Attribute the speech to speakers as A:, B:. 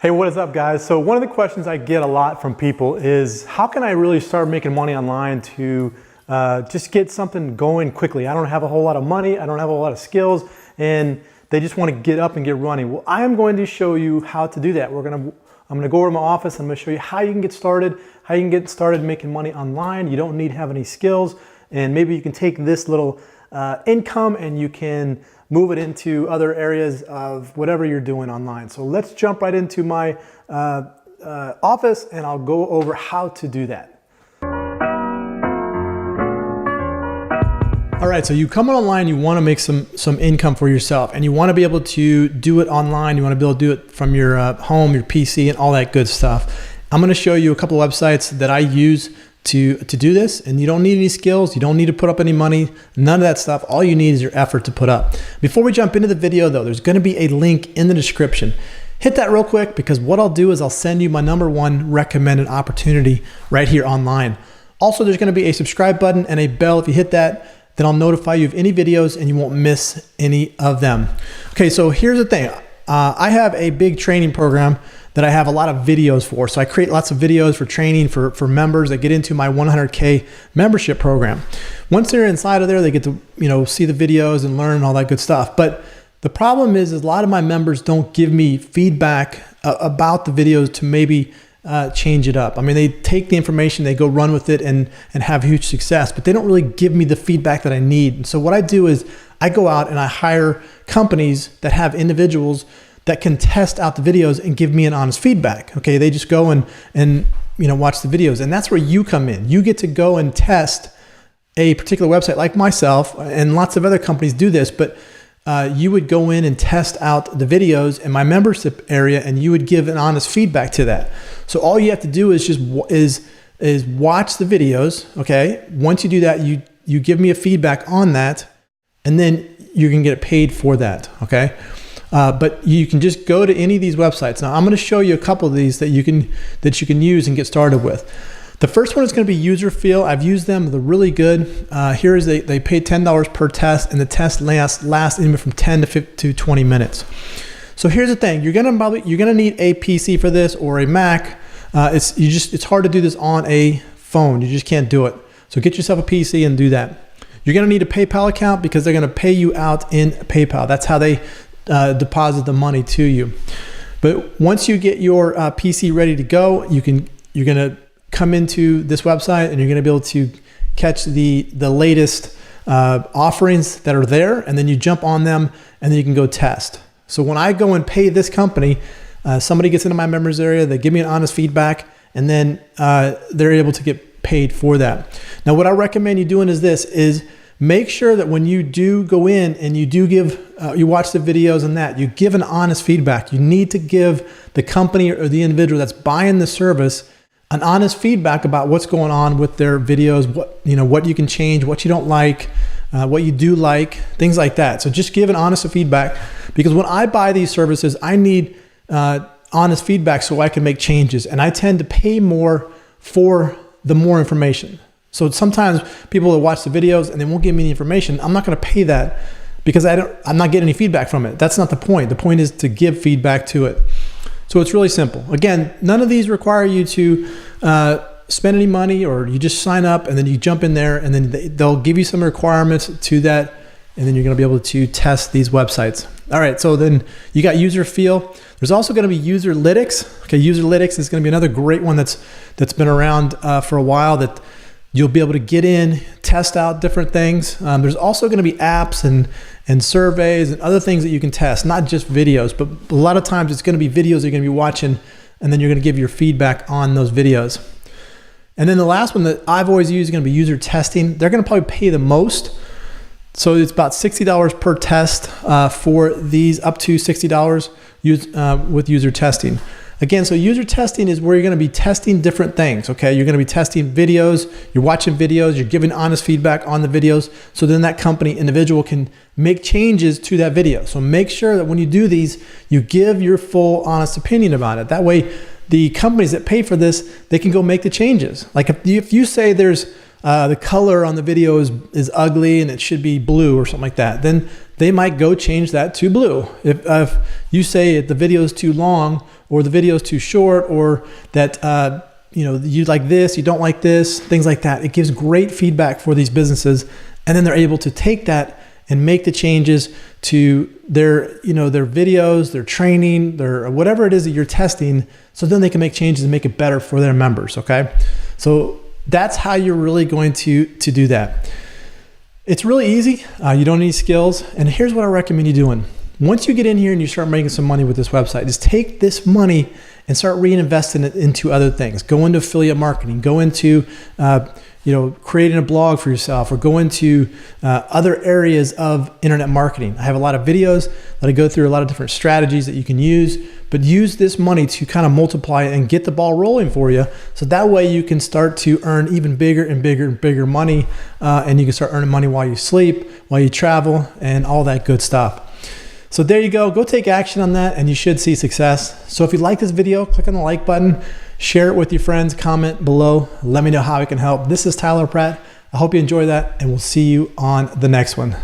A: Hey, what is up, guys? So one of the questions I get a lot from people is, how can I really start making money online to just get something going quickly? I don't have a whole lot of money, I don't have a whole lot of skills, and they just want to get up and get running. Well, I am going to show you how to do that. I'm going to go over to my office, I'm going to show you how you can get started, making money online. You don't need to have any skills, and maybe you can take this little income and you can move it into other areas of whatever you're doing online. So let's jump right into my office and I'll go over how to do that. All right, so you come online, you want to make some income for yourself, and you want to be able to do it online. You want to be able to do it from your home, your PC, and all that good stuff. I'm going to show you a couple of websites that I use to do this, and you don't need any skills, you don't need to put up any money, none of that stuff. All you need is your effort to put up. Before we jump into the video though, there's going to be a link in the description. Hit that real quick, because what I'll do is I'll send you my #1 recommended opportunity right here online. Also, there's going to be a subscribe button and a bell. If you hit that, then I'll notify you of any videos and you won't miss any of them. Okay, so here's the thing. I have a big training program that I have a lot of videos for. So I create lots of videos for training for members that get into my 100K membership program. Once they're inside of there, they get to see the videos and learn all that good stuff. But the problem is a lot of my members don't give me feedback about the videos to maybe change it up. I mean, they take the information, they go run with it and have huge success, but they don't really give me the feedback that I need. And so what I do is I go out and I hire companies that have individuals that can test out the videos and give me an honest feedback. Okay, they just go and watch the videos, and that's where you come in. You get to go and test a particular website, like myself, and lots of other companies do this, but you would go in and test out the videos in my membership area, and you would give an honest feedback to that. So all you have to do is is watch the videos. Okay, once you do that, you give me a feedback on that, and then you can get paid for that. Okay. But you can just go to any of these websites. Now I'm going to show you a couple of these that you can use and get started with. The first one is going to be Userfeel. I've used them; they're really good. Here is they pay $10 per test, and the test lasts anywhere from 10 to 20 minutes. So here's the thing: you're gonna need a PC for this or a Mac. It's hard to do this on a phone. You just can't do it. So get yourself a PC and do that. You're gonna need a PayPal account because they're gonna pay you out in PayPal. That's how they deposit the money to you. But once you get your PC ready to go, you're gonna come into this website and you're gonna be able to catch the latest offerings that are there, and then you jump on them and then you can go test. So when I go and pay this company, somebody gets into my members area, they give me an honest feedback, and then they're able to get paid for that. Now what I recommend you doing is make sure that when you do go in and you do give, you watch the videos and that, you give an honest feedback. You need to give the company or the individual that's buying the service an honest feedback about what's going on with their videos, what you can change, what you don't like, what you do like, things like that. So just give an honest feedback, because when I buy these services, I need honest feedback so I can make changes, and I tend to pay more for the more information. So sometimes people will watch the videos and they won't give me any information. I'm not going to pay that because I'm not getting any feedback from it. That's not the point. The point is to give feedback to it. So it's really simple. Again, none of these require you to spend any money, or you just sign up and then you jump in there, and then they'll give you some requirements to that, and then you're going to be able to test these websites. All right, so then you got Userfeel. There's also going to be Userlytics. Okay, Userlytics is going to be another great one that's been around for a while, that you'll be able to get in, test out different things. There's also going to be apps and surveys and other things that you can test, not just videos, but a lot of times it's going to be videos you're going to be watching, and then you're going to give your feedback on those videos. And then the last one that I've always used is going to be UserTesting. They're going to probably pay the most. So it's about $60 per test for these, up to $60 with UserTesting. Again, so UserTesting is where you're going to be testing different things. Okay, you're going to be testing videos, you're watching videos, you're giving honest feedback on the videos, so then that company individual can make changes to that video. So make sure that when you do these, you give your full honest opinion about it. That way the companies that pay for this, they can go make the changes. Like if you say there's the color on the video is ugly and it should be blue or something like that, then they might go change that to blue. If you say the video is too long or the video is too short, or that you like this, you don't like this, things like that. It gives great feedback for these businesses, and then they're able to take that and make the changes to their videos, their training, their whatever it is that you're testing, so then they can make changes and make it better for their members. Okay, so that's how you're really going to do that. It's really easy. You don't need skills, and here's what I recommend you doing. Once you get in here and you start making some money with this website, just take this money and start reinvesting it into other things. Go into affiliate marketing, go into creating a blog for yourself, or go into other areas of internet marketing. I have a lot of videos that I go through a lot of different strategies that you can use, but use this money to kind of multiply it and get the ball rolling for you. So that way you can start to earn even bigger and bigger and bigger money, and you can start earning money while you sleep, while you travel, and all that good stuff. So there you go. Go take action on that and you should see success. So if you like this video, click on the like button, share it with your friends, comment below, let me know how I can help. This is Tyler Pratt. I hope you enjoy that, and we'll see you on the next one.